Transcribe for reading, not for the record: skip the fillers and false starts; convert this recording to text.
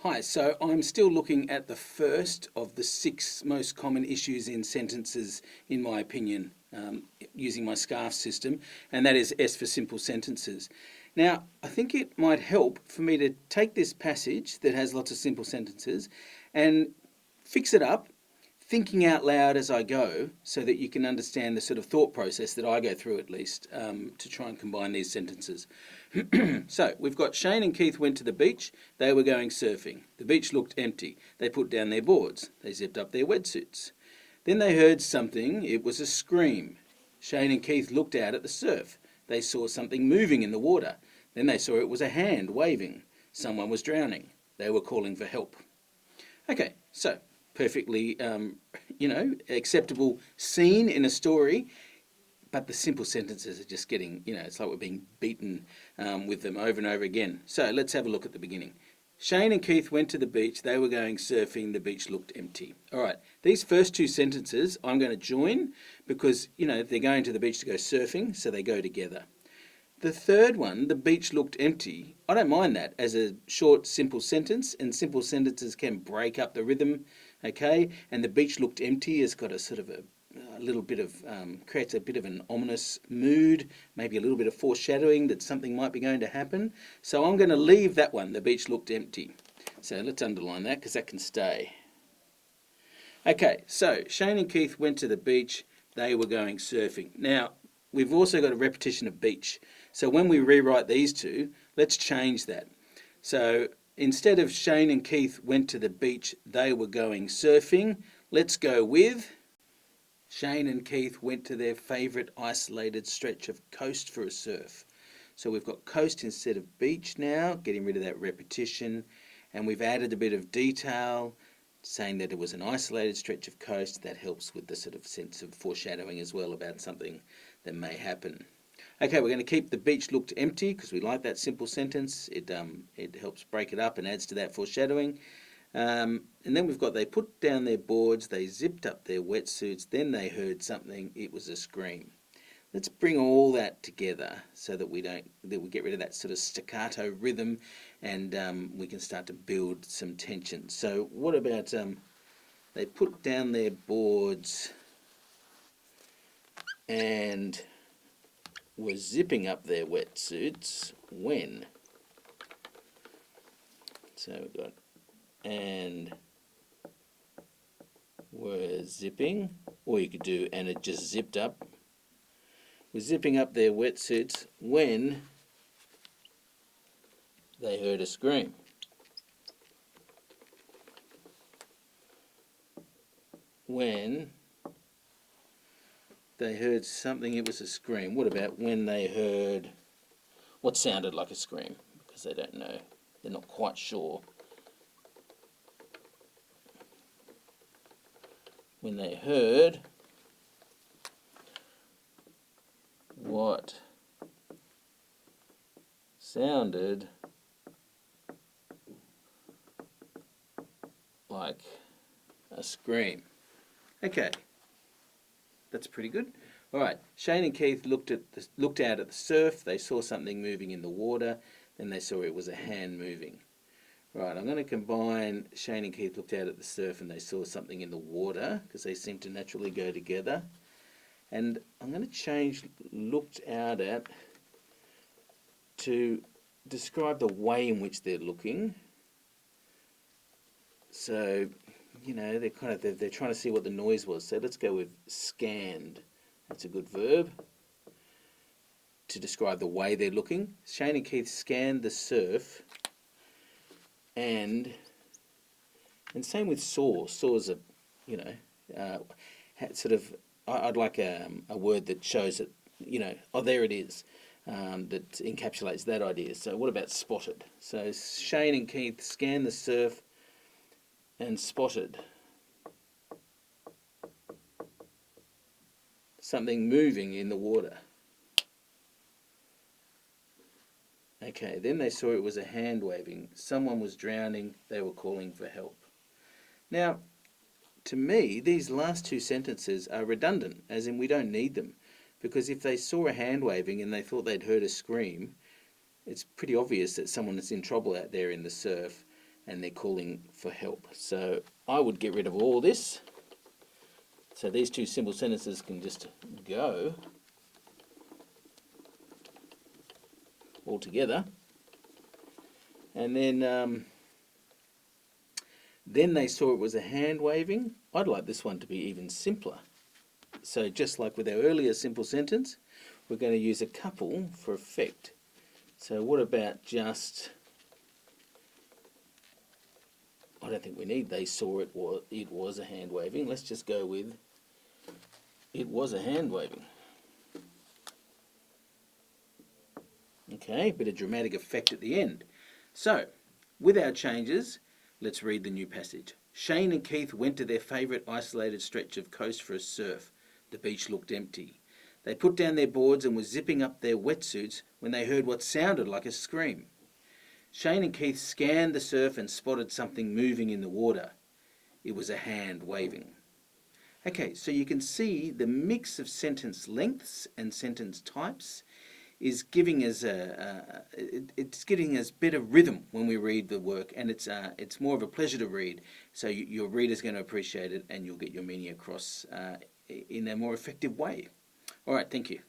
Hi, so I'm still looking at the first of the 6 most common issues in sentences, in my opinion, using my SCARFS system, and that is S for simple sentences. Now, I think it might help for me to take this passage that has lots of simple sentences and fix it up, thinking out loud as I go, so that you can understand the sort of thought process that I go through at least, to try and combine these sentences. So we've got Shane and Keith went to the beach. They were going surfing. The beach looked empty. They put down their boards. They zipped up their wetsuits. Then they heard something. It was a scream. Shane and Keith looked out at the surf. They saw something moving in the water. Then they saw it was a hand waving. Someone was drowning. They were calling for help. Okay, so perfectly, acceptable scene in a story, but the simple sentences are just getting, it's like we're being beaten with them over and over again. So let's have a look at the beginning. Shane and Keith went to the beach. They were going surfing. The beach looked empty. All right, these first 2 sentences I'm going to join because, they're going to the beach to go surfing, so they go together. The third one, the beach looked empty, I don't mind that as a short, simple sentence, and simple sentences can break up the rhythm, okay? And the beach looked empty has got a sort of a little bit of, creates a bit of an ominous mood, maybe a little bit of foreshadowing that something might be going to happen. So I'm going to leave that one, the beach looked empty. So let's underline that because that can stay. Okay, so Shane and Keith went to the beach. They were going surfing. Now, we've also got a repetition of beach. So when we rewrite these 2, let's change that. So instead of Shane and Keith went to the beach, they were going surfing, let's go with Shane and Keith went to their favourite isolated stretch of coast for a surf. So we've got coast instead of beach now, getting rid of that repetition, and we've added a bit of detail, saying that it was an isolated stretch of coast. That helps with the sort of sense of foreshadowing as well about something that may happen. Okay, we're going to keep the beach looked empty because we like that simple sentence. It helps break it up and adds to that foreshadowing. And then we've got they put down their boards, they zipped up their wetsuits, then they heard something. It was a scream. Let's bring all that together so that we get rid of that sort of staccato rhythm, and we can start to build some tension. So what about they put down their boards and were zipping up their wetsuits when? So we've got and were zipping, or you could do and it just zipped up. Were zipping up their wetsuits when they heard a scream. When they heard something, it was a scream. What about when they heard what sounded like a scream? Because they don't know. They're not quite sure. When they heard what sounded like a scream. Okay, that's pretty good. All right, Shane and Keith looked out at the surf. They saw something moving in the water. Then they saw it was a hand moving. Right, I'm going to combine Shane and Keith looked out at the surf and they saw something in the water because they seem to naturally go together. And I'm going to change looked out at to describe the way in which they're looking. So, they're trying to see what the noise was. So let's go with scanned. That's a good verb to describe the way they're looking. Shane and Keith scanned the surf. And same with saw. Saws are, sort of. I'd like a word that shows that, oh, there it is, that encapsulates that idea. So what about spotted? So Shane and Keith scanned the surf and spotted something moving in the water. Okay, then they saw it was a hand waving. Someone was drowning. They were calling for help. Now, to me, these last 2 sentences are redundant, as in we don't need them. Because if they saw a hand waving and they thought they'd heard a scream, it's pretty obvious that someone is in trouble out there in the surf. and they're calling for help. So I would get rid of all this. So these two simple sentences can just go all together. And then they saw it was a hand waving. I'd like this one to be even simpler. So just like with our earlier simple sentence, we're going to use a couple for effect. So what about just, I don't think we need they saw it was a hand waving. Let's just go with it was a hand waving. Okay, bit of dramatic effect at the end. So, with our changes, let's read the new passage. Shane and Keith went to their favourite isolated stretch of coast for a surf. The beach looked empty. They put down their boards and were zipping up their wetsuits when they heard what sounded like a scream. Shane and Keith scanned the surf and spotted something moving in the water. It was a hand waving. Okay, so you can see the mix of sentence lengths and sentence types is giving us it's giving us better rhythm when we read the work, and it's more of a pleasure to read. So your reader's going to appreciate it, and you'll get your meaning across in a more effective way. All right, thank you.